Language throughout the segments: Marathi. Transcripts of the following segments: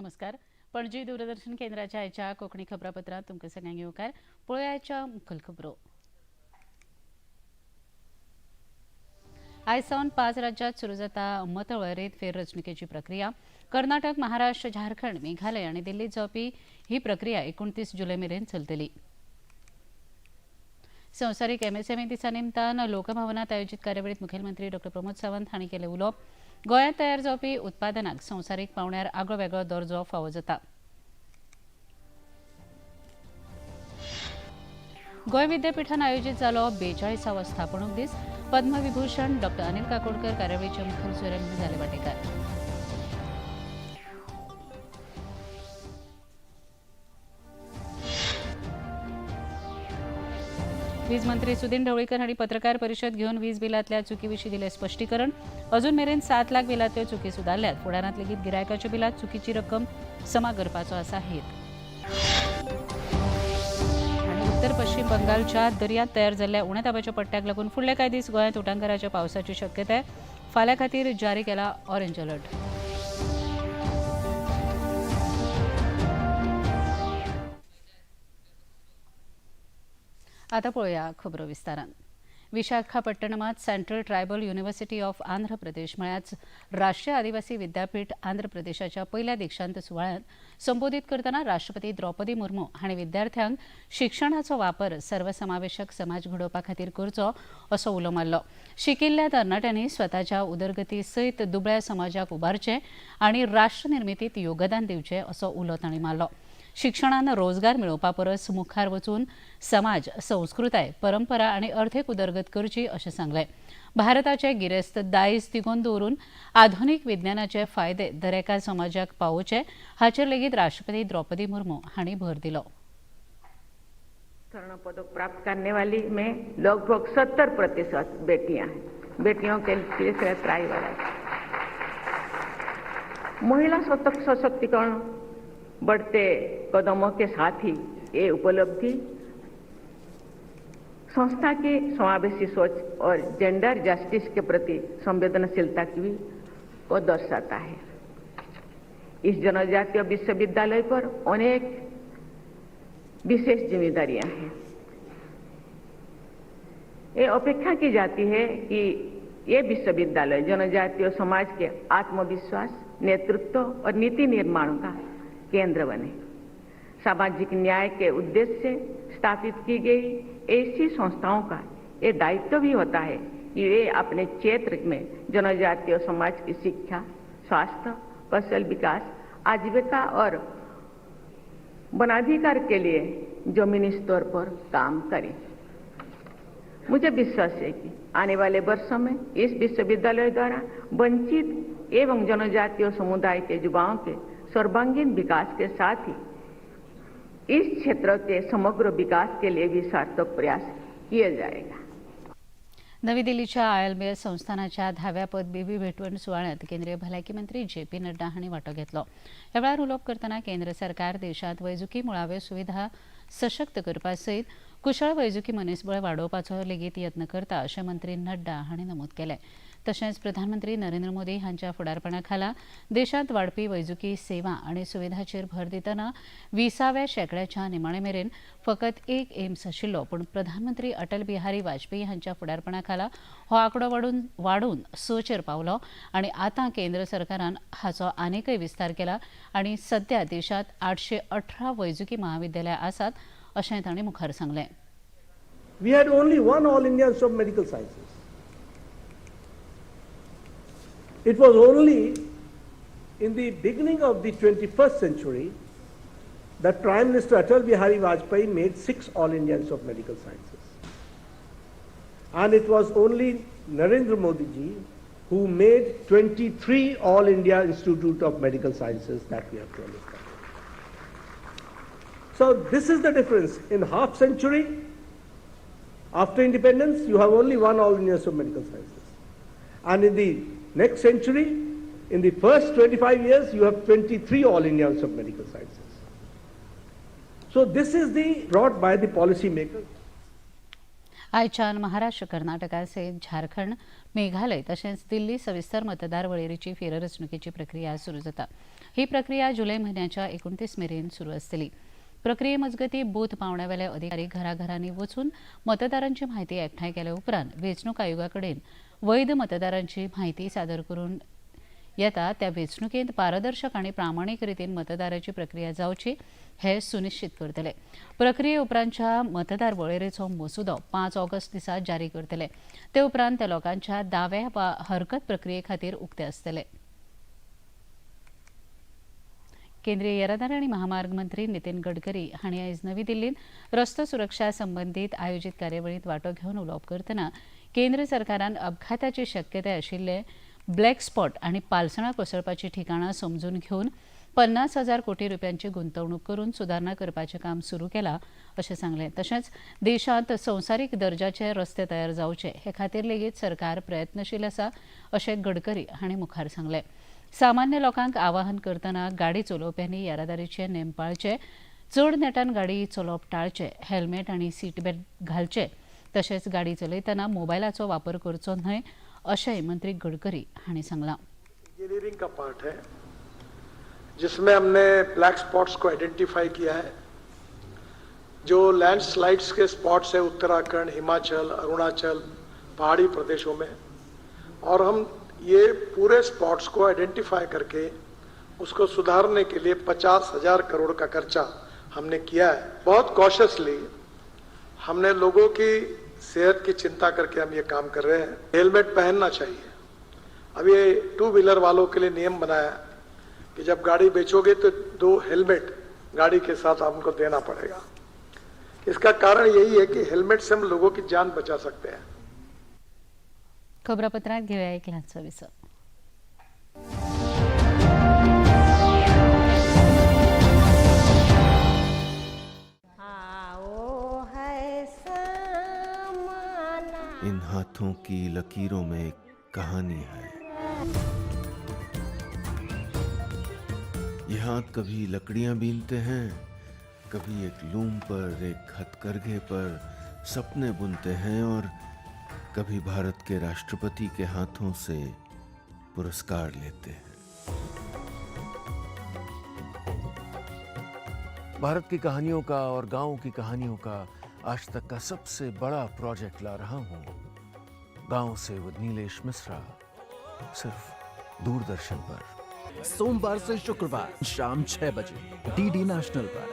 नमस्कार. पणजी दूरदर्शन केंद्राच्या आयच्या कोंकणी खबरापत्रांत तुमकां सगळ्यांक येवकार. पळोवया आयच्या मुखेल खबरो. आयज सावन 5 राज्यांत सुरू जाता मतवळेरींत फेररचणुकेची प्रक्रिया. कर्नाटक, महाराष्ट्र, झारखंड, मेघालय आनी दिल्लीत जावपी ही प्रक्रिया 29 जुलय मेरेन चलतली. संवसारीक एमएसएमई दिसा निमतान लोकभवनात आयोजीत कार्यावळीत मुखेलमंत्री डॉ प्रमोद सावंत हांणी केले उलोवप. गोंयांत तयार जावपी उत्पादनाक संवसारीक पावंड्यार आगळो वेगळो दर्जो फावो जाता. गोंय विद्यापीठान आयोजीत जालो 42वा स्थापणूक दीस. पद्मविभूषण डॉ अनिल काकोडकर कार्यावळीचे मुखेल सोयरे जाले वांटेकार. वीज मंत्री सुदीन ढवळीकर हांणी पत्रकार परिशद घेवन वीज बिलांतल्या चुकी विशीं दिलें स्पश्टीकरण. अजून मेरेन 7 लाख बिलांतल्यो चुकी सुदारल्यात. फुडारांत लेगीत गिरायकाच्या बिलांत चुकीची रक्कम जमा करपाचो आसा हेत. उत्तर पश्चिम बंगालच्या दर्यांत तयार जाल्ल्या उण्या दाबाच्या पट्ट्याक लागून फुडले कांय दीस गोंयांत उटंगाराच्या पावसाची शक्यताय. फाल्यां खातीर जारी केला ऑरेंज अलर्ट. आता पळोवया खबरो विस्तारान. विशाखापट्टणमात central tribal university of Andhra Pradesh म्हळ्याच राष्ट्रीय आदिवासी विद्यापीठ आंध्र प्रदेशाच्या पहिल्या दीक्षांत सुवाळ्यात संबोधित करतना राष्ट्रपती द्रौपदी मुर्मू हांणी विद्यार्थ्यांक शिक्षणाचो वापर सर्वसमावेशक समाज घडोवपा खातीर करचो असो उलो मारलो. शिकिल्ल्या तरणाट्यांनी स्वताच्या उदरगती सयत दुबळ्या समाजाक उबारचें आनी राष्ट्र निर्मितीत योगदान दिवचें असो उलो तांणी मारलो. शिक्षणान रोजगार मेळोवपा परस मुखार वचून समाज, संस्कृताय, परंपरा आनी अर्थीक उदरगत करची अशें सांगलें. भारताचे गिरेस्त दायज तिगोवन दवरून आधुनीक विज्ञानाचे फायदे दरेका समाजाक पावोवचे हाचेर लेगीत राष्ट्रपती द्रौपदी मुर्मू हांणी भर दिलो. स्वर्ण पदक प्राप्त करने वाली में लगभग 70% बेटियां हैं. बेटियों के लिए त्राई वाला महिला सशक्तिकरण बढ़ते कदमों के साथ ही ये उपलब्धि संस्था की समावेशी सोच और जेंडर जस्टिस के प्रति संवेदनशीलता की भी को दर्शाता है. इस जनजातीय विश्वविद्यालय पर अनेक विशेष जिम्मेदारियां हैं. ये अपेक्षा की जाती है कि ये विश्वविद्यालय जनजातीय समाज के आत्मविश्वास, नेतृत्व और नीति निर्माण का केंद्र बने. सामाजिक न्याय के उद्देश्य से स्थापित की गई ऐसी संस्थाओं का ये दायित्व भी होता है कि वे अपने क्षेत्र में जनजातीय समाज की शिक्षा, स्वास्थ्य, कौशल विकास, आजीविका और वनाधिकार के लिए जमीनी स्तर पर काम करें. मुझे विश्वास है कि आने वाले वर्षों में इस विश्वविद्यालय द्वारा वंचित एवं जनजातीय समुदाय के युवाओं के सर्वांगीण विकास के साथ ही इस क्षेत्र के समग्र विकास के लिए भी सार्थक प्रयास किया जाएगा. नवी दिल्लीच्या आयएलबीएस संस्थानाच्या 10व्या पदवी भेटवण सुवाळ्यात केंद्रीय भलायकी मंत्री जे.पी. नड्डा हांणी वांटो घेतलो. ह्या वेळार उलोवप करतना केंद्र सरकार देशांत वैजकी मुळाव्यो सुविधा सशक्त करपा सयत कुशळ वैजकी मनीसबळ वाडोवपाचो लेगीत यत्न करता अशें मंत्री नड्डा हांणी नमूद केलें. तशेंच प्रधानमंत्री नरेंद्र मोदी हांच्या फुडारपणा खाला देशांत वाडपी वैजकी सेवा आनी सुविधांचेर भर दितना 20व्या शेंकड्याच्या निमाणे मेरेन फकत एक एम्स आशिल्लो, पूण प्रधानमंत्री अटल बिहारी वाजपेयी हांच्या फुडारपणा खाला हो आंकडो वाडून 6चेर पावलो आनी आतां केंद्र सरकारान हाचो आनीकय विस्तार केला आनी सध्या देशांत 818 वैजकी महाविद्यालयां आसात अशें तांणी मुखार सांगलें. We had only one All India Institute of Medical Sciences. It was only in the beginning of the 21st century that Prime Minister Atal Bihari Vajpayee made 6 All India Institute of Medical Sciences. And it was only Narendra Modi ji who made 23 All India Institute of Medical Sciences that we have to understand. So this is the difference. In half century after independence, you have only one All India Institute of Medical Sciences. And in the next century, in the first 25 years, you have 23 All India Institute of Medical Sciences. So this is brought by the policy makers. आयच्यान महाराष्ट्र, कर्नाटका सयत झारखंड मेघालय तशेंच दिल्ली सविस्तर मतदार वळेरीची फेररचणुकेची प्रक्रिया सुरू जाता. ही प्रक्रिया जुलय म्हयन्याच्या 29 मेरेन सुरू आसतली. प्रक्रिये मजगती बूथ पावण्यावेले अधिकारी घराघरांनी वचून मतदारांची म्हायती एकठांय केल्या उपरांत वेंचणूक आयोगाकडेन वैध मतदारांची म्हायती सादर करून येता त्या वेंचणुकेंत पारदर्शक आनी प्रामाणीक रितीन मतदाराची प्रक्रिया जावची हे सुनिश्चित करतले. प्रक्रिये उपरांतच्या मतदार वळेरेचो मसुदो 5 ऑगस्ट दिसा जारी करतले. ते उपरांत ते लोकांच्या दाव्या वा हरकत प्रक्रिये खातीर उक्ते आसतले. केंद्रीय येरादारी आनी महामार्ग मंत्री नितीन गडकरी हांणी आयज नवी दिल्लींत रस्तो सुरक्षा संबंदीत आयोजीत कार्यावळींत वांटो घेवन उलोवप करतना केंद्र सरकारान अपघाताची शक्यताय आशिल्ले ब्लॅक स्पॉट आनी पालसणां कोसळपाची ठिकाणां समजून घेवन 50,000 कोटी रुपयांची गुंतवणूक करून सुदारणा करपाचें काम सुरू केलां अशें सांगलें. तशेंच देशांत संवसारीक दर्जाचे रस्ते तयार जावचे हे खातीर लेगीत सरकार प्रयत्नशील आसा अशें गडकरी हांणी मुखार सांगलें. सामान्य लोकांक आवाहन करतना गाडी चलोवप्यांनी येरादारीचे नेम पाळचे, चड नेटान गाडी चलोवप टाळचे, हेल्मेट आनी सीट बेल्ट घालचे, तशेंच गाडी चलयतना मोबायलाचो वापर करचो न्हय अशेंय मंत्री गडकरी हांणी सांगलां. इंजीनियरिंग का पार्ट है जिसमें हमने ब्लैक स्पॉट्स को आइडेंटिफाई किया है. जो लैंडस्लाइड्स के स्पॉट्स है उत्तराखंड, हिमाचल, अरुणाचल, पहाड़ी प्रदेशों में, और हम ये पूरे स्पॉट्स को आइडेंटिफाई करके उसको सुधारने के लिए 50,000 करोड़ का खर्चा हमने किया है. बहुत कॉशियसली हमने लोगों की सेहत की चिंता करके हम ये काम कर रहे हैं. हेलमेट पहनना चाहिए. अब ये 2 व्हीलर वालों के लिए नियम बनाया कि जब गाड़ी बेचोगे तो 2 हेलमेट गाड़ी के साथ आपको देना पड़ेगा. इसका कारण यही है कि हेलमेट से हम लोगों की जान बचा सकते हैं. खबरापत्रात घेऊया एक ल्हानसो विसर. इन हाथों की लकीरों में एक कहानी है. ये हाथ कभी लकड़ियां बीनते हैं, कभी एक लूम पर, एक हथकरघे पर सपने बुनते हैं, और कभी भारत के राष्ट्रपति के हाथों से पुरस्कार लेते हैं. भारत की कहानियों का और गांवों की कहानियों का आज तक का सबसे बड़ा प्रोजेक्ट ला रहा हूं. गांव से विद नीलेश मिश्रा, सिर्फ दूरदर्शन पर. सोमवार से शुक्रवार शाम 6 बजे डीडी नेशनल पर.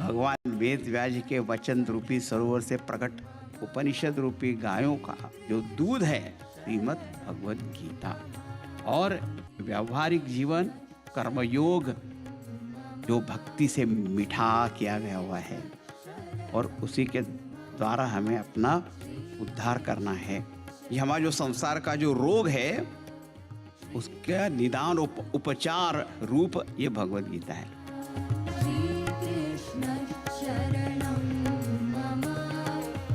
भगवान वेद व्यास जी के वचन रूपी सरोवर से प्रकट उपनिषद रूपी गायों का जो दूध है श्रीमद् भगवद गीता, और व्यावहारिक जीवन कर्मयोग जो भक्ति से मिठा किया गया हुआ है, और उसी के द्वारा हमें अपना उद्धार करना है. ये हमारा जो संसार का जो रोग है उसका निदान उपचार रूप ये भगवद गीता है.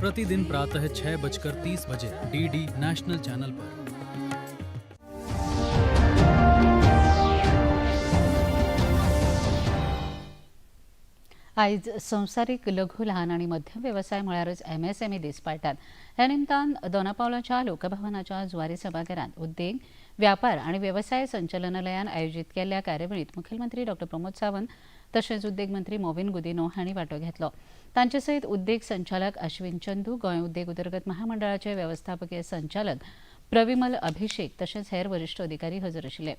प्रतिदिन प्रातः 6:30 डीडी नेशनल चैनल पर. आयज संवसारीक लघु ल्हान आनी मध्यम वेवसाय म्हळ्यारच MSME दीस पाळटात. ह्या निमतान दोनापावलाच्या लोकभवनाच्या जुवारी सभाघरांत उद्देग, व्यापार आनी वेवसाय संचालनालयान आयोजीत केल्ल्या कार्यावळींत मुखेलमंत्री डॉ. प्रमोद सावंत तशेंच उद्देग मंत्री मोविन गुदिनो हांणी वांटो घेतलो. तांचे सयत उद्देग संचालक अश्विन चंदू, गोंय उद्देग उदरगत महामंडळाचे वेवस्थापकीय संचालक प्रविमल अभिषेक तशेंच हेर वरिश्ठ अधिकारी हजर आशिल्ले.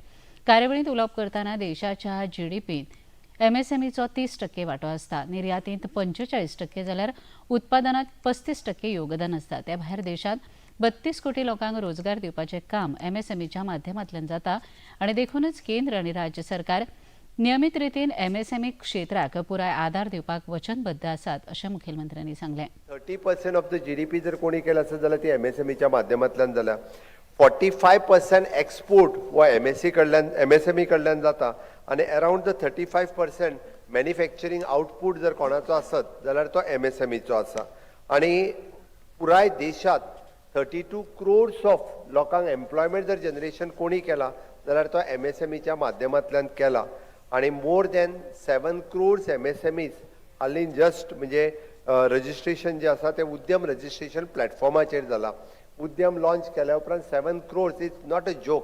कार्यावळींत उलोवप करतना देशाच्या GDPत MSMEचो 30% वांटो आसता. निर्यातींत 45% जाल्यार उत्पादनात 35% योगदान आसता. त्या भायर देशांत 32 कोटी लोकांक रोजगार दिवपाचें काम MSMEच्या माध्यमांतल्यान जाता, आनी देखूनच केंद्र आनी राज्य सरकार नियमीत रितीन MSME क्षेत्राक पुराय आदार दिवपाक वचनबद्ध आसात अशें मुखेलमंत्र्यांनी सांगलें. 30% ऑफ द GDP जर कोणी केला आसत जाल्यार ती MSMEच्या माध्यमांतल्यान जाल्या. 45% एक्सपोर्ट हो MSME कडल्यान जाता, आनी अराउंड द 35% मॅन्युफॅक्चरींग आउटपूट जर कोणाचो आसत जाल्यार तो MSMEचो आसा. आनी पुराय देशात 32 crores ऑफ लोकांक एम्प्लॉयमेंट जर जनरेशन कोणी केला जाल्यार तो MSMEच्या माध्यमांतल्यान केला. आणि मोर दॅन 7 crores MSMEs हालीं जस्ट म्हणजे रजिस्ट्रेशन जे आसा ते उद्यम रजिस्ट्रेशन प्लॅटफॉर्माचेर जाला. उद्यम लॉन्च केल्या उपरांत 7 crores is not a joke.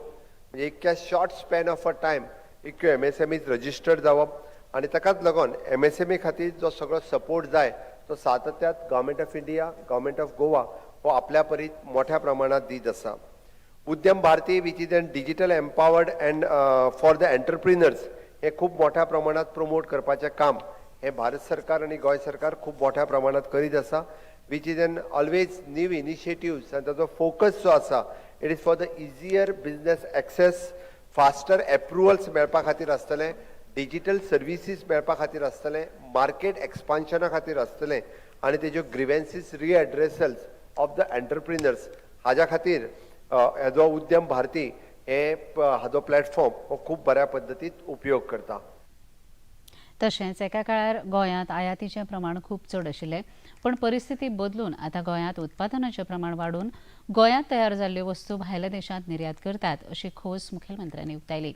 म्हणजे इतक्या short span of a time इतक्यो MSMEs रजिस्टर्ड जावप आणि ताकाच लागून MSME खातीर जो सगळो सपोर्ट जाय तो सातत्यात government of India, government of Goa हो आपल्या परीत मोठ्या प्रमाणात दीत आसा. Udyam Bharati which is an digital empowered and for the entrepreneurs हे खूप मोठ्या प्रमाणात प्रमोट करपाचें काम हे भारत सरकार आणि गोंय सरकार खूप मोठ्या प्रमाणात करीत आसा. Which is an always new initiatives आनी ताचो फोकस जो आसा it is for the easier business access, faster approvals मेळपा खातीर आसतलें, डिजिटल सर्विसीस मेळपा खातीर आसतलें, मार्केट एक्सपान्शना खातीर आसतलें आनी तेज्यो ग्रिवेन्सीस रिएड्रेसल्स ऑफ द एंटरप्रिनर्स हाज्या खातीर हेजो उद्यम भारती हाजो प्लॅटफॉर्म हो खूब बऱ्या पद्दतीत उपयोग करता. तशेंच एका काळार गोंयांत आयातीचें प्रमाण खूब चड आशिल्लें, पण परिस्थिती बदलून आतां गोंयांत उत्पादनाचें प्रमाण वाडून गोंयांत तयार जाल्ल्यो वस्तू भायल्या देशांत निर्यात करतात अशी खोस मुखेलमंत्र्यांनी उक्तायली.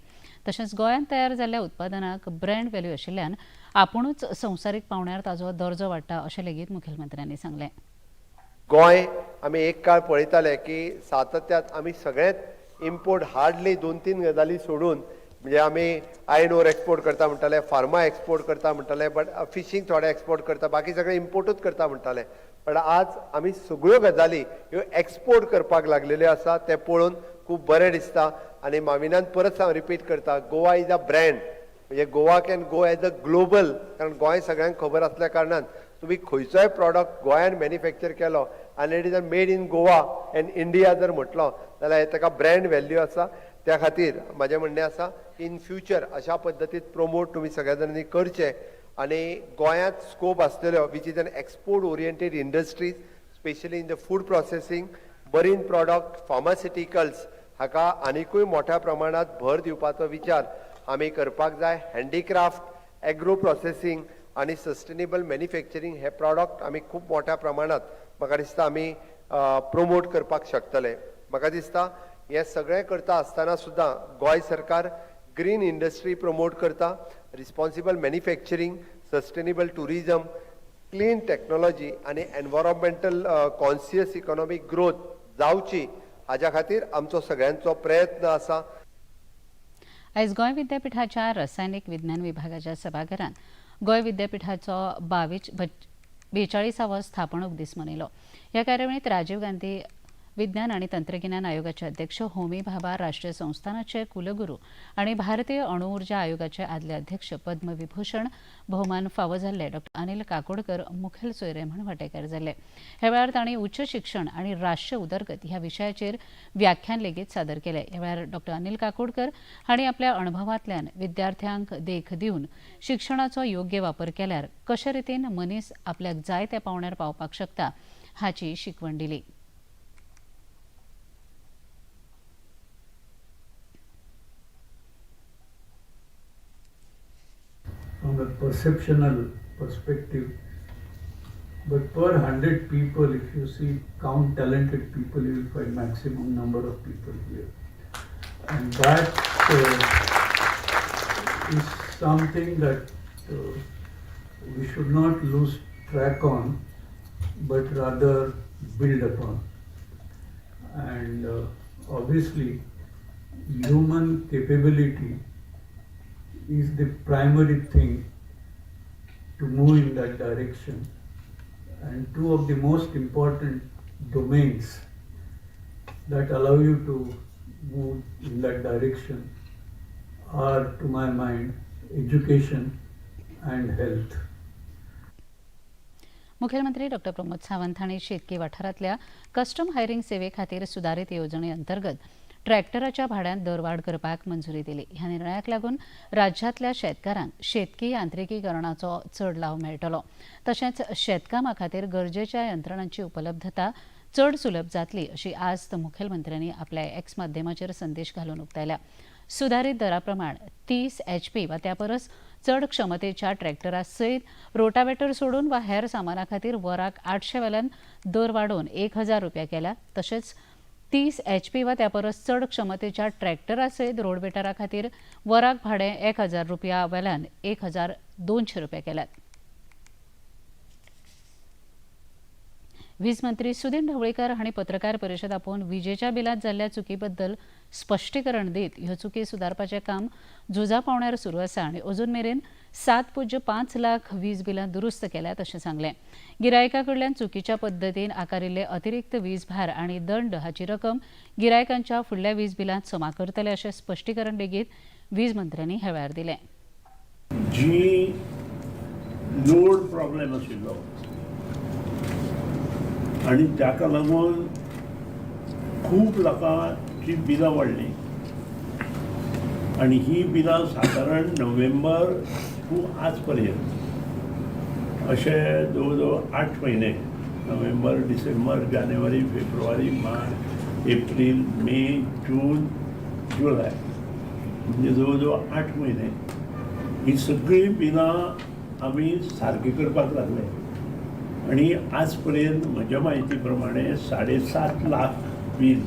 तशेंच गोंयांत तयार जाल्ल्या उत्पादनाक ब्रँड व्हॅल्यू आशिल्ल्यान आपुणूच संवसारीक पावंड्यार ताचो दर्जो वाडटा अशें लेगीत मुखेलमंत्र्यांनी सांगलें. गोंय आमी एक काळ पळयताले की सातत्यात आमी सगळेंच इम्पोर्ट हार्डली 2-3 गजाली सोडून म्हणजे आमी आयर्न ओर एक्सपोर्ट करता म्हणटाले, फार्मा एक्सपोर्ट करता म्हणटाले, बट फिशींग थोडे एक्सपोर्ट करता, बाकी सगळे इम्पोर्टूच करता म्हणटाले. पण आज आमी सगळ्यो गजाली ह्यो एक्सपोर्ट करपाक लागलेल्यो आसा. तें पळोवन खूब बरें दिसता. आनी माविनान परत हांव रिपीट करता, गोवा इज अ ब्रँड. म्हणजे Goa can go as a global. कारण गोंय सगळ्यांक खबर असल्या कारणान तुम्ही खंयचोय प्रॉडक्ट गोंयान मॅन्युफॅक्चर केलो आनी it is a made in Goa end India जर म्हटलो जाल्यार ताका ब्रँड व्हॅल्यू आसा. त्या खातीर म्हाजें म्हणणें आसा इन फ्युचर अशा पद्दतीत प्रमोट तुमी सगळ्या जाणांनी करचें आनी गोंयांत स्कोप आसलेलो which is an export oriented industries specially in the food processing, marine product, pharmaceuticals हाका आनिकूय मोठ्या प्रमाणात भर दिवपाचो विचार आमी करपाक जाय. हँडीक्राफ्ट, एग्रो प्रोसेसिंग आनी सस्टेनेबल मॅन्युफॅक्चरींग हे प्रॉडक्ट आमी खूब मोठ्या प्रमाणात म्हाका दिसता आमी प्रमोट करपाक शकतले. म्हाका दिसता हे सगळें करता आसतना सुद्दां गोंय सरकार ग्रीन इंडस्ट्री प्रमोट करता, responsible manufacturing, sustainable tourism, clean technology आनी एनवायरॉन्मेंटल कॉन्शियस इकॉनॉमीक ग्रोथ जावची हाज्या खातीर आमचो सगळ्यांचो प्रयत्न आसा. आयज गोंय विद्यापीठाच्या रसायनीक विज्ञान विभागाच्या सभाघरांत गोंय विद्यापीठाचो 42वा स्थापणूक दीस मनयलो. ह्या कार्यावळींत राजीव गांधी विज्ञान आनी तंत्रगिन्यान आयोगाचे अध्यक्ष होमी भाभा, राष्ट्रीय संस्थानाचे कुलगुरू आनी भारतीय अणु उर्जा आयोगाचे आदले अध्यक्ष पद्मविभूषण भोवमान फावो जाल्ले डॉ. अनिल काकोडकर मुखेल सोयरे म्हूण वांटेकार जाल्ले. ह्या वेळार तांणी उच्च शिक्षण आनी राष्ट्र उदरगत ह्या विशयाचेर व्याख्यान लेगीत सादर केलें. ह्या वेळार डॉ. अनिल काकोडकर हांणी आपल्या अणभवांतल्यान विद्यार्थ्यांक देख दिवन शिक्षणाचो योग्य वापर केल्यार कशे रितीन मनीस आपल्याक जाय त्या पावंड्यार पावपाक शकता हाची शिकवण दिली. From a perceptional perspective, but per 100 people, if you see, count talented people, you will find maximum number of people here. And that is something that we should not lose track on, but rather build upon. And obviously, human capability is the primary thing to move in that direction. And two of the most important domains that allow you to move in that direction are, to my mind, education and health. मुखेलमंत्री डॉ. प्रमोद सावंत हांणी शेतकी वाठारांतल्या कस्टम हायरिंग सेवे खातीर सुदारीत येवजणे अंतर्गत ट्रॅक्टराच्या भाड्यांत दरवाड करपाक मंजुरी दिली. ह्या निर्णयाक लागून राज्यांतल्या शेतकारांक शेतकी यांत्रिकीकरणाचो चड लाव मेळटलो. तशेंच शेतकामा खातीर गरजेच्या यंत्रणांची उपलब्धता चड सुलभ जातली अशी आस्त मुखेलमंत्र्यांनी आपल्या एक्स माध्यमाचेर संदेश घालून उक्तायल्या. सुधारीत दरा प्रमाण 30 HP वा त्या परस चड क्षमतेच्या ट्रॅक्टरा सयत रोटावेटर सोडून वा हेर सामाना खातीर वराक 800 वेल्यान दर वाडोवन 1000 रुपया केला. तशेंच 30 HP वा त्यापरस चड क्षमतेच्या ट्रॅक्टरा सयत रोड बेटारा खातीर वराक भाडें 1000 रुपया वेल्यान 1200 रुपया केल्यात. वीज मंत्री सुदीन ढवळीकर हांणी पत्रकार परिशद आपोवन विजेच्या बिलांत जाल्ल्या चुकी बद्दल स्पश्टीकरण दीत ह्यो चुकी सुदारपाचें काम झुजा पावंड्यार सुरू आसा आनी अजून मेरेन 7.5 लाख वीज बिलां दुरुस्त केल्यात अशें सांगलें. गिरायका कडल्यान चुकीच्या पद्दतीन आकारिल्ले अतिरिक्त वीज भार आनी दंड हाची रक्कम गिरायकांच्या फुडल्या वीज बिलांत जमा करतले अशें स्पश्टीकरण लेगीत वीज मंत्र्यांनी ह्या वेळार दिलें. जी लोड प्रॉब्लेम आशिल्लो आनी ताका लागून खूब लोकांची बिलां वाडली आनी ही बिलां सादारण नोव्हेंबर टू आज पर्यंत अशे जवळ जवळ 8 महिने नोव्हेंबर, डिसेंबर, जानेवारी, फेब्रुवारी, मार्च, एप्रिल, मे, जून, जुलय म्हणजे जवळ जवळ 8 महिने ही सगळी बिलां आमी सारकी करपाक लागले आणि आजपर्यंत म्हज्या म्हायती प्रमाणे 7.5 लाख बील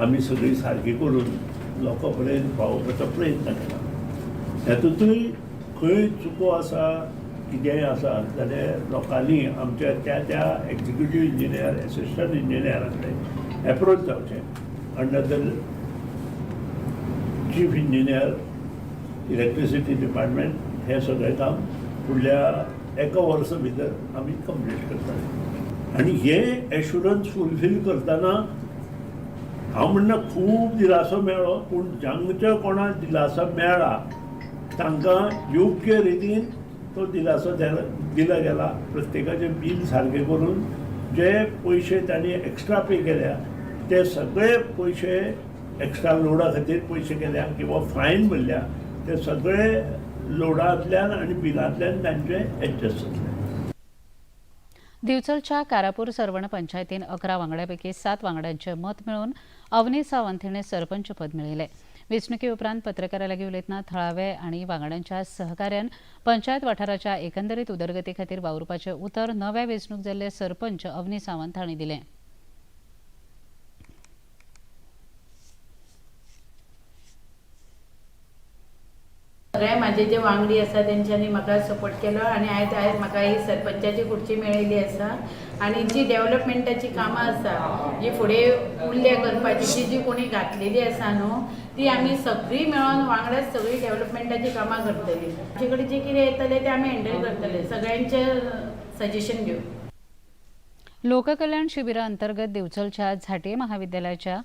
आमी सगळी सारकी करून लोकां पर्यंत पावोवपाचो प्रयत्न केला. हातूंतूय खंय चुको आसा कितेंय आसा जाल्यार लोकांनी आमच्या त्या एक्झिक्युटीव इंजिनियर, एसिस्टंट इंजिनियरां कडेन एप्रोच जावचें under the chief engineer electricity department हें सगळें काम फुडल्या 1 वर्सा भितर आमी कंप्लीट करतले आनी हे एश्युरन्स फुलफील करतना हांव म्हणना खूब दिलासो मेळ्ळो पूण जांच्या कोणाक दिलासो मेळ्ळा तांकां योग्य रितीन तो दिलासो दिला गेला. प्रत्येकाचें बील सारकें करून जे पयशे तांणी एक्स्ट्रा पे केल्या ते सगळे पयशे एक्स्ट्रा लोडा खातीर पयशे केल्या किंवा फायन भरल्या ते सगळे लोडांतल्यान आनी बिलांतल्यान तांचे एडजस्ट जातले. दिवचलच्या कारापूर सरवण पंचायतीन 11 वांगड्यांपैकी 7 वांगड्यांचे मत मेळून अवनी सावंत हिणें सरपंच पद मेळयलें. वेंचणुके उपरांत पत्रकारां लागीं उलयतना थळावे आनी वांगड्यांच्या सहकार्यान पंचायत वाठाराच्या एकंदरीत उदरगती खातीर वावुरपाचें उतर नव्या वेंचणूक जाल्ले सरपंच अवनी सावंत हांणी दिलें. सगळे माझे जे वांगडी आसा तेंच्यांनी म्हाका सपोर्ट केलो आनी आयज म्हाका ही सरपंचाची खुर्ची मेळयली आसा आनी जी डेव्हलपमेंटाची कामां आसा जी फुडें उरल्या करपाची जी कोणी घातलेली आसा न्हू ती आमी सगळीं मेळोन वांगडाच सगळी डेव्हलपमेंटाची कामां करतली. आमचे कडेन जे कितें येतले ते आमी हँडल करतले सगळ्यांचे सजेशन घेवन. लोककल्याण शिबिरा अंतर्गत दिवचलच्या झांटये महाविद्यालयाच्या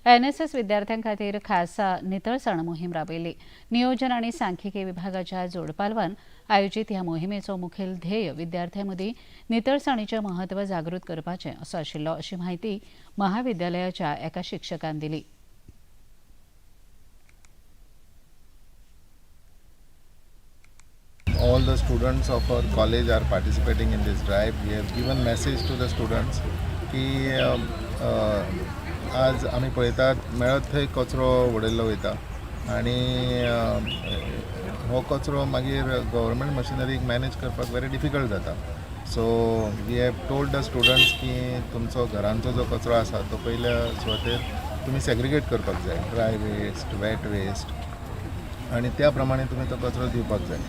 NSS विद्यार्थ्यां खातीर खासा नितळसाण मोहीम राबयली. नियोजन आनी सांख्यिकी विभागाच्या जोडपालवान आयोजीत ह्या मोहिमेचो मुखेल ध्येय विद्यार्थ्यां मदीं नितळसाणीचें म्हत्व जागृत करपाचें असो आशिल्लो अशी माहिती महाविद्यालयाच्या एका शिक्षकान दिली. All the students of our college are participating in this drive. We have given message to the students की आज आमी पळयतात मेळत थंय कचरो उडयल्लो वयता आनी हो कचरो मागीर गव्हर्मेंट मशिनरीक मॅनेज करपाक व्हेरी डिफिकल्ट जाता. So we have told the students की तुमचो घरांचो जो कचरो आसा तो पयल्या सुवातेर तुमी सेग्रिगेट करपाक जाय, ड्राय वेस्ट, वेट वेस्ट आनी त्या प्रमाणे तुमी तो कचरो दिवपाक जाय.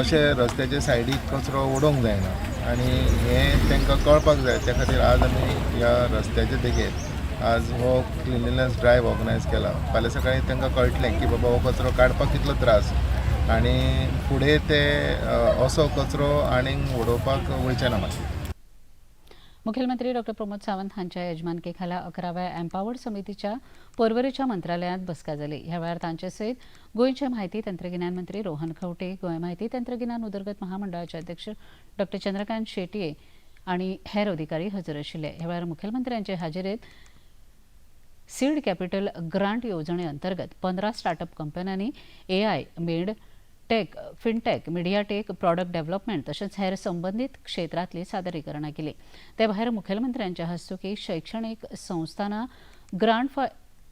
अशें रस्त्याचे सायडीक कचरो उडोवंक जायना आनी हें तांकां कळपाक जाय. त्या खातीर आज आमी ह्या रस्त्याचे देगेर आज हो क्लिनलीनेस ड्रायव्ह ऑर्गनायज केला. फाल्यां सकाळीं तांकां कळटलें की बाबा हो कचरो काडपाक कितलो त्रास आनी फुडें ते असो कचरो आनीक उडोवपाक वयचे ना. मागीर मुखेलमंत्री डॉ प्रमोद सावंत हांच्या येजमानके खाला 11व्या एम्पावर्ड समितीच्या पर्वरीच्या मंत्रालयांत बसका जाली. ह्या वेळार तांचे सयत गोंयचे म्हायती तंत्रगिन्यान मंत्री रोहन खंवटे, गोंय म्हायती तंत्रगिन्यान उदरगत महामंडळाचे अध्यक्ष डॉ चंद्रकांत शेटये आनी हेर अधिकारी हजर आशिल्ले. ह्या वेळार मुखेलमंत्र्यांचे हाजेरीत सीड कॅपिटल ग्रांट येवजणे अंतर्गत 15 स्टार्टअप कंपन्यांनी AI, medtech, fintech, mediatech, product development तशेंच हेर संबंदीत क्षेत्रांतली सादरीकरणां केली. ते भायर मुखेलमंत्र्यांच्या हस्तुकी शैक्षणीक संस्थांना grant for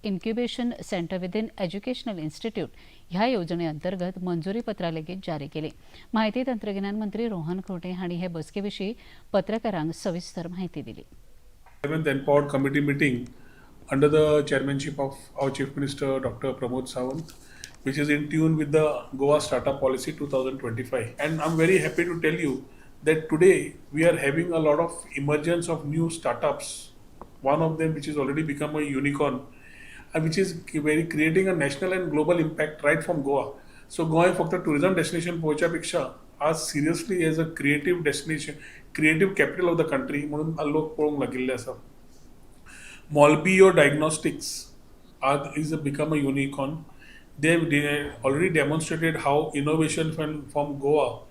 incubation centre within educational institute ह्या येवजणे अंतर्गत मंजुरी पत्रां लेगीत जारी केली. माहिती तंत्रगिन्यान मंत्री रोहन खंवटे हांणी हे बसके विशीं पत्रकारांक सविस्तर माहिती दिली. 11th Empowered Committee meeting under the chairmanship of our Chief Minister Dr. Pramod Sawant, which is in tune with the Goa Startup Policy 2025. And I'm very happy to tell you that today we are having a lot of emergence of new startups. One of them which is already become a unicorn, and which is very creating a national and global impact right from Goa. So Goa हे फक्त tourism destination पोहोचण्यापेक्षा आज seriously as a creative destination, creative capital of the country म्हणून लोक पळोवंक लागिल्ले आसा. Molbio Diagnostics is become a unicorn. They already demonstrated how innovation from Goa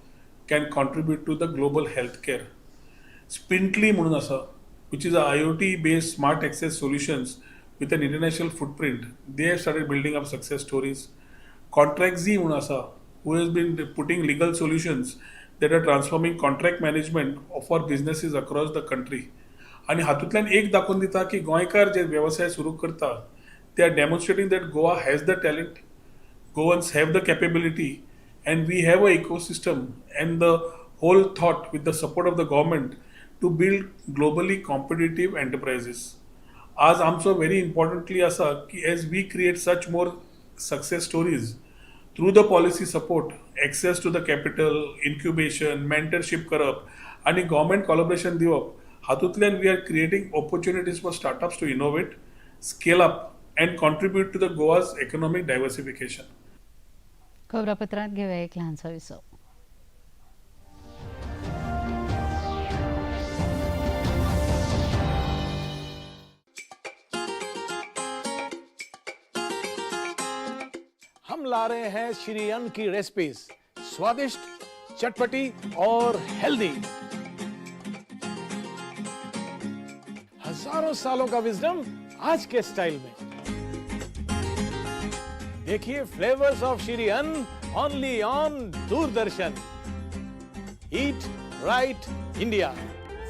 can contribute to the global healthcare. Spintly म्हणून आसा, which is a IoT-based smart access solutions with an international footprint. They have started building up success stories. ContractZ म्हणून आसा, who has been putting legal solutions that are transforming contract management of our businesses across the country. आणि हातूंतल्यान एक दाखोवन दिता की गोंयकार जे व्यवसाय सुरू करता they are demonstrating that Goa has the talent, Goans have the capability, and we have an ecosystem and the whole thought with the support of the government to build globally competitive enterprises. आज आमचो very importantly आसा की as we create such more success stories through the policy support, access to the capital, incubation, mentorship करप आणि government collaboration दिवप, हातूंतल्यान we are creating opportunities for startups to innovate, scale up and contribute to the Goa's economic diversification. खबरापत्रात घेऊया एक लहानसा विसव. हम ला रहे हैं श्री अन्न की रेसिपीज, स्वादिष्ट, चटपटी और हेल्दी. हजारों सालों का विजडम आज के स्टाइल में. देखिए फ्लेवर्स ऑफ श्री अन्न only on Doordarshan. Eat right India.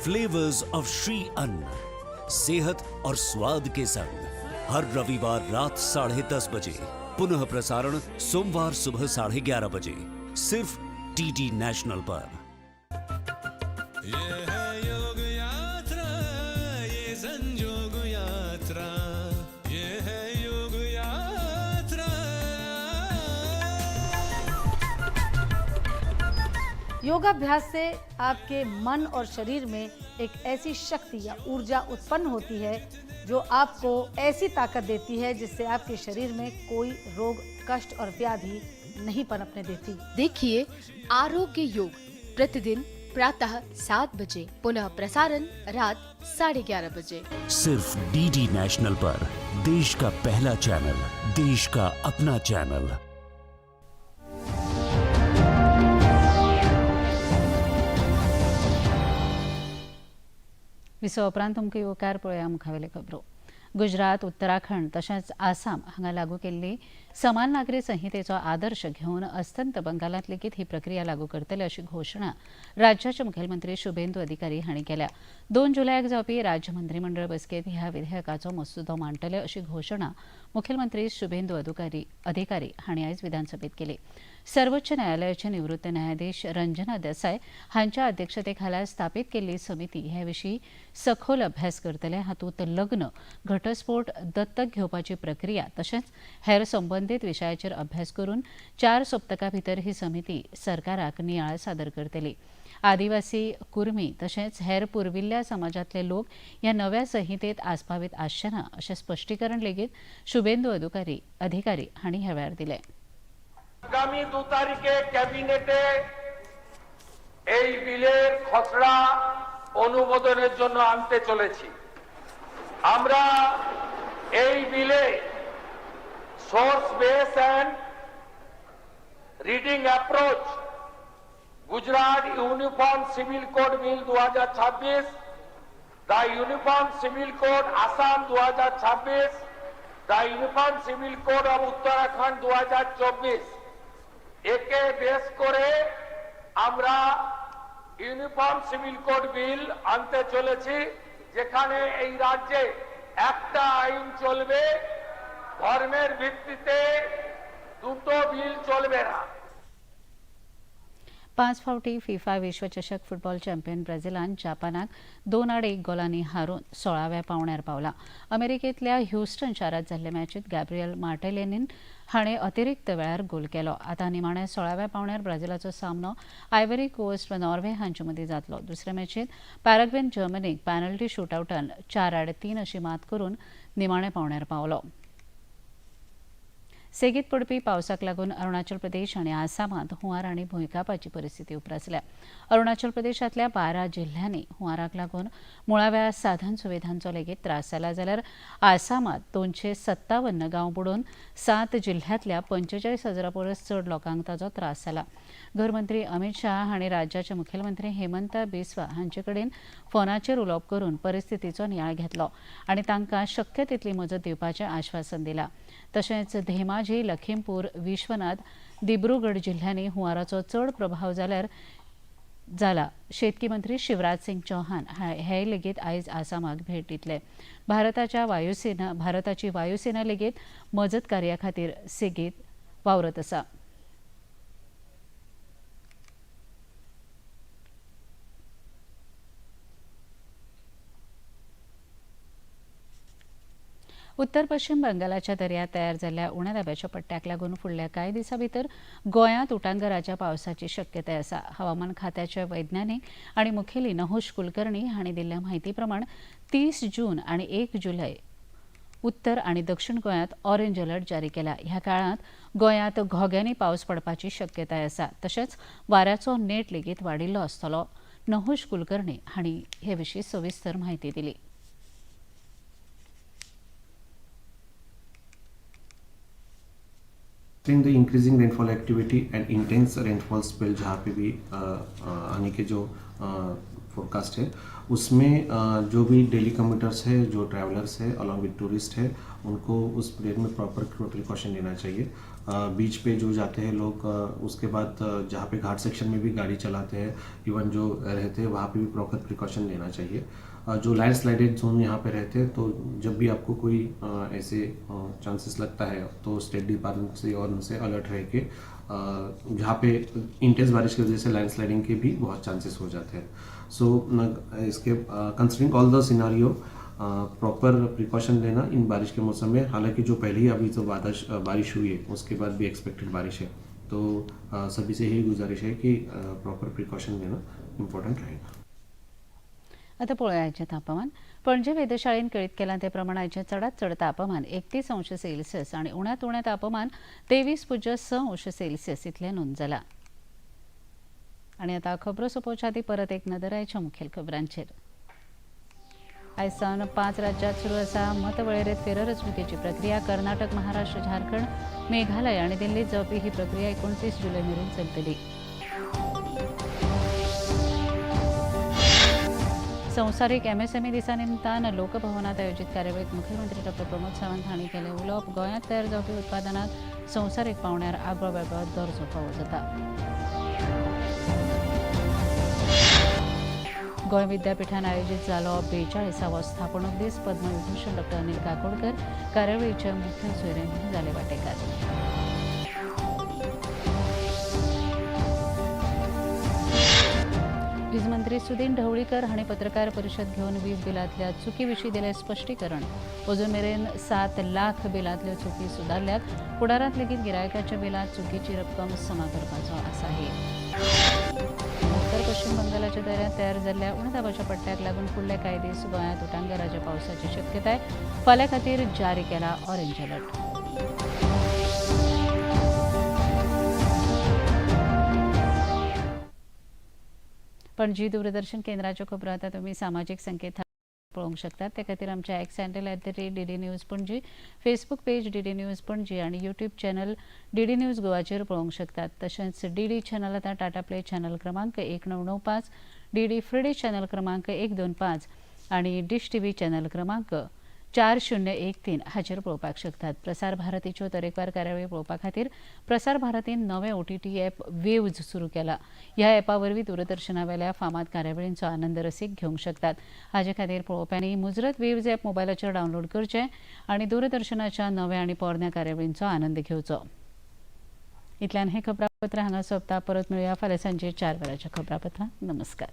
Flavours of Shri अन्न, सेहत और स्वाद के संग हर रविवार रात 10:30 बजे. पुनः प्रसारण सोमवार सुबह 11:30 बजे, सिर्फ टीटी नेशनल पर. योगाभ्यास से आपके मन और शरीर में एक ऐसी शक्ति या ऊर्जा उत्पन्न होती है जो आपको ऐसी ताकत देती है जिससे आपके शरीर में कोई रोग, कष्ट और व्याधि नहीं पनपने देती. देखिए आरोग्य योग प्रतिदिन प्रातः 7 बजे, पुनः प्रसारण रात 11:30 बजे, सिर्फ डीडी नेशनल पर. देश का पहला चैनल, देश का अपना चैनल. विसव उपरांत तुमकां येवकार पळोवया मुखावेले खबरो. गुजरात, उत्तराखंड तशेंच आसाम हांगा लागू केल्ली समान नागरी संहितेचो आदर्श घेवन अस्तंत बंगालात लेगीत ही प्रक्रिया लागू करतले अशी घोशणा राज्याचे मुखेलमंत्री शुभेंदू अधिकारी हांणी केल्या. 2 जुलयाक जावपी राज्य मंत्रिमंडळ बसकेंत ह्या विधेयकाचो मसुदो मांडटले अशी घोशणा मुखेलमंत्री शुभेंदू अधिकारी हांणी आयज विधानसभेत केली. सर्वोच्च न्यायालयाचे निवृत्त न्यायाधीश रंजना देसाय हांच्या अध्यक्षतेखाला स्थापीत केल्ली समिती हे विशीं सखोल अभ्यास करतले. हातूंत लग्न, घटस्फोट, दत्तक घेवपाची प्रक्रिया तशेंच हेर संबंदीत विशयाचेर अभ्यास करून 4 सप्तकां भितर ही समिती सरकाराक नियाळ सादर करतली. आदिवासी, कुर्मी तशेंच हेर पुर्विल्ल्या समाजातले लोक ह्या नव्या संहितेत आस्पावीत आसचे ना अशें स्पश्टीकरण लेगीत शुभेंदू अधिकारी हांणी ह्या वेळार दिलें. आगामी 2 तारिखे ক্যাবিনেটে এই বিলের খসড়া অনুমোদনের জন্য আনতে চলেছি. আমরা এই বিলে source base and reading approach Gujarat uniform civil code bill 2026, the uniform civil code Assam 2026, the uniform civil code of Uttarakhand 2024 একে বেস করে আমরা ইউনিফর্ম সিভিল কোড বিল আনতে চলেছি, যেখানে এই রাজ্যে একটা আইন চলবে, ধর্মের ভিত্তিতে দুটো বিল চলবে না. 5 फावटी फिफा विश्वचषक फुटबॉल चॅम्पियन ब्राझीलान जपानाक 2-1 गोलांनी हारून 16व्या पावंड्यार पावला. अमेरिकेंतल्या ह्युस्टन शारांत जाल्ले मॅचींत गॅब्रिएल मार्टिनेलीन हाणें अतिरिक्त वेळार गोल केलो. आतां निमाण्या 16व्या पावंड्यार ब्राझीलाचो सामनो आयव्हरी कोस्ट व नॉर्वे हांचे मदीं जातलो. दुसऱ्या मॅचींत पॅराग्वेन जर्मनीक पॅनल्टी शूटआउटान 4-3 अशी मात करून निमाण्या पावंड्यार पावलो. सेगीत पडपी पावसाक लागून अरुणाचल प्रदेश आनी आसामांत हुंवार आनी भुंयकापाची परिस्थिती उप्रासल्या. अरुणाचल प्रदेशांतल्या 12 जिल्ह्यांनी हुंवाराक लागून मुळाव्या साधन सुविधांचो लेगीत त्रास जाला, जाल्यार आसामांत 257 गांव बुडून 7 जिल्ह्यांतल्या 45,000 परस चड लोकांक ताचो त्रास जाला. गृहमंत्री अमित शाह हांणी राज्याचे मुखेलमंत्री हेमंत बिस्वा हांचे कडेन फोनाचेर उलोवप करून परिस्थितीचो नियाळ घेतलो आनी तांकां शक्य तितली मजत दिवपाचें आश्वासन दिलां. तशेंच धेमाजी, लखीमपूर, विश्वनाथ, दिब्रुगड जिल्ह्यांनी हुंवाराचो चड प्रभाव जाला. शेतकी मंत्री शिवराज सिंग चौहान हे लेगीत आयज आसामाक भेट दितले. भारताची वायुसेना लेगीत मजत कार्या खातीर सेगीत वावरत आसा. उत्तर पश्चिम बंगालाच्या दर्यांत तयार जाल्ल्या उण्या दाब्याच्या पट्ट्याक लागून फुडल्या कांय दिसां भितर गोंयांत उटंगराच्या पावसाची शक्यताय आसा. हवामान खात्याचे वैज्ञानीक आनी मुखेली नहुष कुलकर्णी हांणी दिल्ल्या म्हायती प्रमाण 30 जून आनी 1 जुलय उत्तर आनी दक्षिण गोंयांत ऑरेंज अलर्ट जारी केला. ह्या काळांत गोंयांत घोग्यांनी पावस पडपाची शक्यताय आसा. तशेंच वाऱ्याचो नेट लेगीत वाडिल्लो आसतलो. नहुष कुलकर्णी हांणी हे विशीं सविस्तर म्हायती दिली. The increasing rainfall activity and intense rainfall spill जहाँ पे भी आने के जो फोरकास्ट है उसमें जो भी डेली कम्यूटर्स है, जो ट्रैवलर्स है अलॉन्ग विद टूरिस्ट है, उनको उस पीरियड में प्रॉपर प्रिकॉशन लेना चाहिए. बीच पे जो जाते हैं लोग उसके बाद जहाँ पे घाट सेक्शन में भी गाड़ी चलाते हैं, इवन जो रहते हैं वहाँ पे भी प्रॉपर प्रिकॉशन लेना चाहिए. जो लैंडस्लाइडेड जोन यहाँ पे रहते हैं तो जब भी आपको कोई ऐसे चांसेस लगता है तो स्टेट डिपार्टमेंट से और उनसे अलर्ट रह के जहाँ पे इंटेंस बारिश की वजह से लैंडस्लाइडिंग के भी बहुत चांसेस हो जाते हैं. सो इसके considering all the scenario proper precaution लेना इन बारिश के मौसम में. हालांकि जो पहले ही अभी जो बारिश हुई है उसके बाद भी एक्सपेक्टेड बारिश है, तो सभी से यही गुजारिश है कि प्रॉपर प्रिकॉशन लेना इम्पॉर्टंट रहेगा. आतां पळोवया आयचें तापमान. पणजे वेधशाळेन कळीत केलां ते प्रमाण आयचें चडांत चड तापमान 31 अंश सेल्सियस आनी उण्यांत उणें तापमान 23.6 अंश सेल्सियस इतलें नोंद जालां. आनी आतां खबरो सोंपोवचे आदीं परत एक नदर आयच्या मुखेल खबरांचेर. आयज सावन 5 राज्यांत सुरू आसा मतवळेरेंत फेररचणुकेची प्रक्रिया. कर्नाटक, महाराष्ट्र, झारखंड, मेघालय आनी दिल्लीत जावपी ही प्रक्रिया 29 जुलय मेरेन चलतली. संवसारीक एमएसएमई दिसा निमतान लोकभवनात आयोजित कार्यावळीत मुखेलमंत्री डॉ प्रमोद सावंत हांणी केलें उलोवप. गोंयांत तयार जावपी उत्पादनांक संवसारीक पावंड्यार आगळो वेगळो दर्जो फावो जाता. गोंय विद्यापीठान आयोजीत जालो 42वा स्थापणूक दीस. पद्मविभूषण डॉ अनिल काकोडकर कार्यावळीचे मुखेल सोयरेन जाले वांटेकार. वीज मंत्री सुदीन ढवळीकर हांणी पत्रकार परिशद घेवन वीज बिलांतल्या चुकी विशीं दिलें स्पश्टीकरण. अजून मेरेन 7 लाख बिलांतल्यो चुकी सुदारल्यात. फुडारांत लेगीत गिरायकाच्या बिलांत चुकीची रक्कम जमा करपाचो आसाही. उत्तर पश्चिम बंगालाच्या दर्यांत तयार जाल्ल्या उण्या दाबाच्या पट्ट्याक लागून फुडले कांय दीस गोंयांत उटंगराच्या पावसाची शक्यताय. फाल्यां खातीर जारी केला ऑरेंज अलर्ट. पणजी दूरदर्शन केंद्राच्यो खबरो आतां तुमी सामाजीक संकेत पळोवंक शकतात. ते खातीर आमच्या x handle @DD news Panaji, Facebook page DD news Panaji आनी यूट्यूब चॅनल DD न्यूज गोवाचेर पळोवंक शकतात. तशेंच DD चॅनल आतां टाटा प्ले चॅनल क्रमांक 1995, DD फ्री डिश चॅनल क्रमांक 125 आनी डिश TV चॅनल क्रमांक 4013 हाचेर पळोवपाक शकतात. प्रसार भारतीच्यो तरेकवार कार्यावळी पळोवपा खातीर प्रसार भारतीन नवें OTT ॲप वेव्ज सुरू केलां. ह्या ॲपा वरवीं दूरदर्शना वेल्या फामाद कार्यावळींचो आनंद रसीक घेवंक शकतात. हाचे खातीर पळोवप्यांनी मुजरत वेव्ज ॲप मोबायलाचेर डावनलोड करचें आनी दूरदर्शनाच्या नव्या आनी पोरन्या कार्यावळींचो आनंद घेवचो. इतल्यान हे खबरापत्र हांगा सोंपता. परत मेळुया फाल्यां सांजे 4 वरांच्या खबरापत्रांत. नमस्कार.